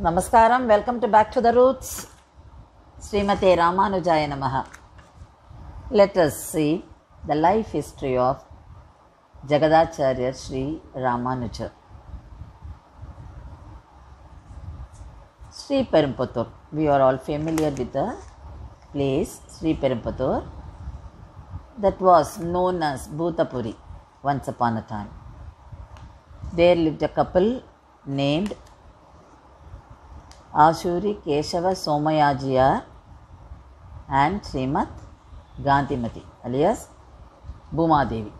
Namaskaram, welcome to Back to the Roots. Srimate Ramanujaya Namaha. Let us see the life history of Jagadacharya Sri Ramanuja. Sri Perumputhur. We are all familiar with the place Sri Perumputhur that was known as Bhutapuri once upon a time. There lived a couple named Ashuri Keshava Somayajiyar and Srimat Gandhimati alias Bhumadevi.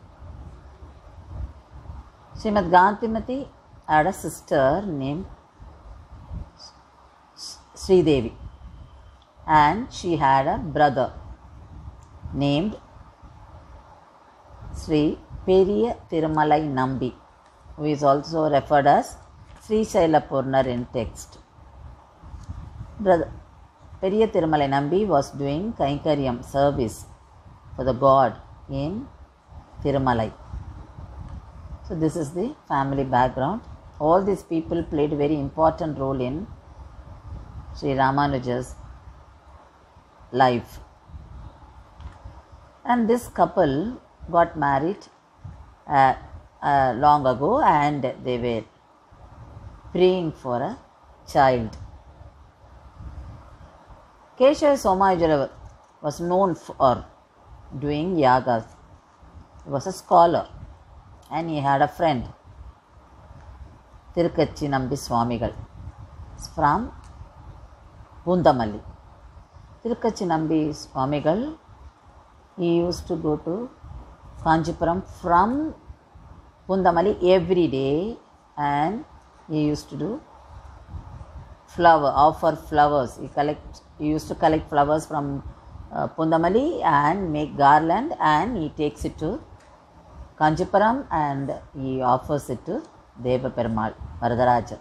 Srimat Gandhimati had a sister named Sridevi and she had a brother named Sri Periya Thirumalai Nambi, who is also referred as Sri Shailapurnar in text. Brother Periya Thirumalai Nambi was doing Kainkaryam service for the god in Thirumalai. So this is the family background. All these people played a very important role in Sri Ramanuja's life. And this couple got married long ago and they were praying for a child. Keshava Somayajiyar was known for doing yagas. He was a scholar and he had a friend, Tirukkachi Nambi Swamigal, from Pundamalli. Tirukkachi Nambi Swamigal, he used to go to Kanchipuram from Pundamalli every day and he used to do offer flowers. He used to collect flowers from Pundamalli and make garland and he takes it to Kanchipuram and he offers it to Deva Perumal Varadaraja.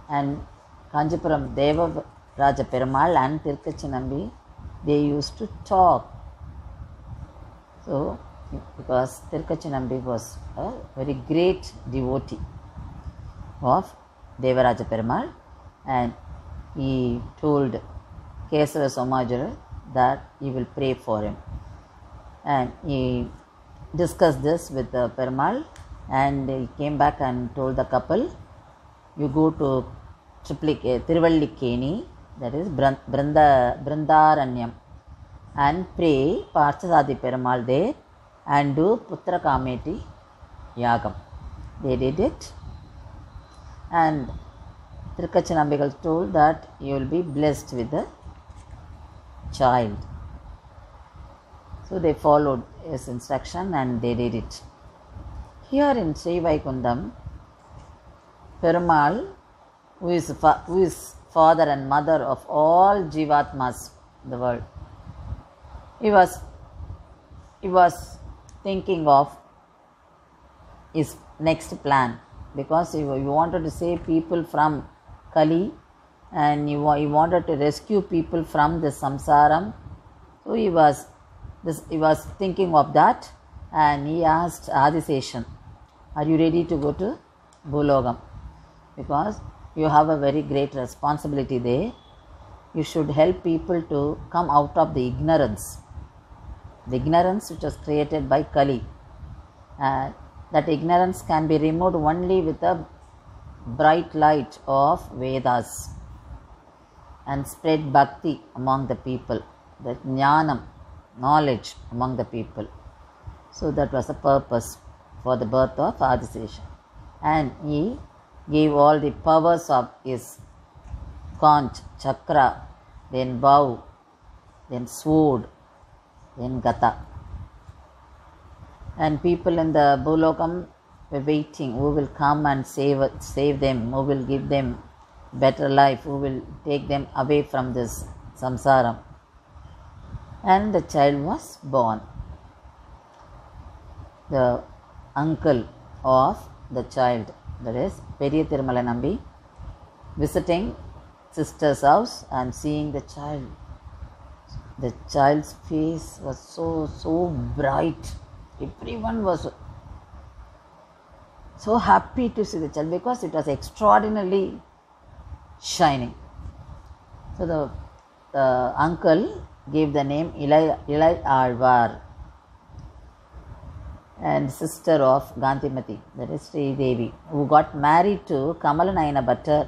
And Kanchipuram Deva Raja Perumal and Tirukkachi Nambi, they used to talk. So, because Tirukkachi Nambi was a very great devotee of Devaraja Perumal and he told Kesava Somayajiyar that he will pray for him. And he discussed this with Perumal and he came back and told the couple, you go to Tiruvallikeni, that is Brindaranyam, and pray Parthasadi Perumal there and do Putra Kameti Yagam. They did it and Tirukkachi Nambigal told that you will be blessed with a child. So they followed his instruction and they did it. Here in Sri Vaikundam, Perumal, who is father and mother of all Jivatmas in the world, he was thinking of his next plan because he wanted to save people from Kali and he wanted to rescue people from the samsaram. So he was thinking of that and he asked Adiseshan, are you ready to go to Bhulogam? Because you have a very great responsibility there. You should help people to come out of the ignorance which was created by Kali. That ignorance can be removed only with a bright light of Vedas and spread bhakti among the people, that jnanam, knowledge among the people. So that was the purpose for the birth of Adisesha. And he gave all the powers of his conch, chakra, then bow, then sword, then gata. And people in the Bhulokam were waiting, who will come and save them, who will give them better life, who will take them away from this samsara. And the child was born. The uncle of the child, that is Periya Thirumalai Nambi, visiting sister's house and seeing the child. The child's face was so bright. Everyone was so happy to see the child because it was extraordinarily shining. So the uncle gave the name Ilai Alvar, and sister of Gandhimati, that is Sri Devi, who got married to Kamalanayana Bhattar,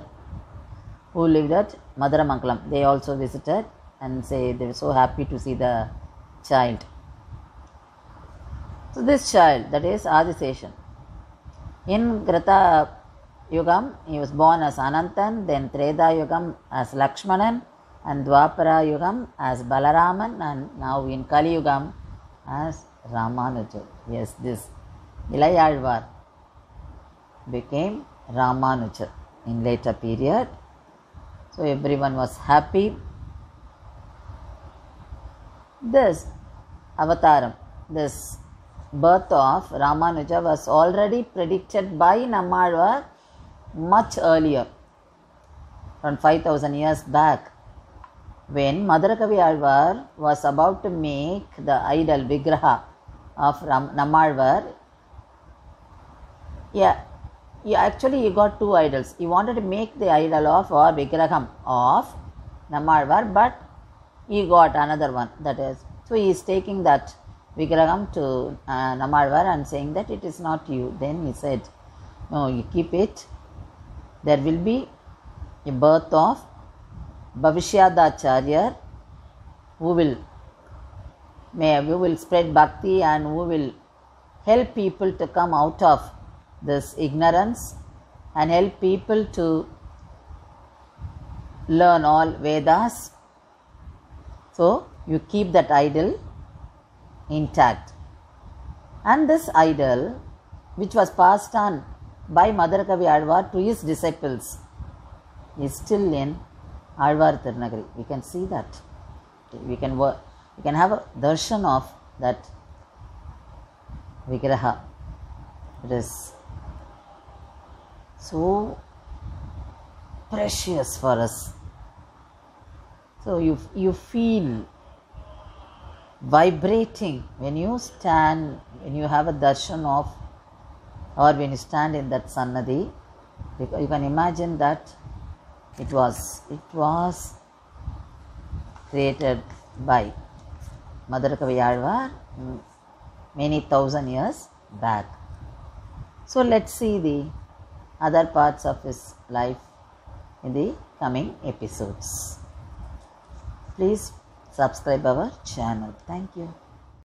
who lived at Madaramangalam. They also visited and say they were so happy to see the child. So this child, that is Adiseshan, in Greta Yugam, he was born as Anantan, then Treda Yugam as Lakshmanan, and Dwapara Yugam as Balaraman, and now in Kali Yugam as Ramanuja. Yes, this Ilayalvar became Ramanuja in later period. So everyone was happy. This avataram, this birth of Ramanuja was already predicted by Nammalvar much earlier, around 5000 years back, when Madurakavi Alvar was about to make the idol Vigraha of Nammalvar. He got two idols. He wanted to make the idol of or Vigraham of Nammalvar, but he got another one. That is, so he is taking that Vigraham to Nammalvar and saying that it is not you. Then he said, no, you keep it. There will be a birth of Bhavishyadacharya, who will spread bhakti and who will help people to come out of this ignorance and help people to learn all Vedas. So you keep that idol intact. And this idol, which was passed on by Madurakavi Alvar to his disciples, is still in Alvar Tirunagari. We can see that. We can have a darshan of that Vigraha. It is so precious for us. So you feel vibrating when you stand, when you have a darshan of, or when you stand in that Sannadhi. You can imagine that it was created by Madurakavi Alvar many thousand years back. So let's see the other parts of his life in the coming episodes. Please subscribe our channel. Thank you.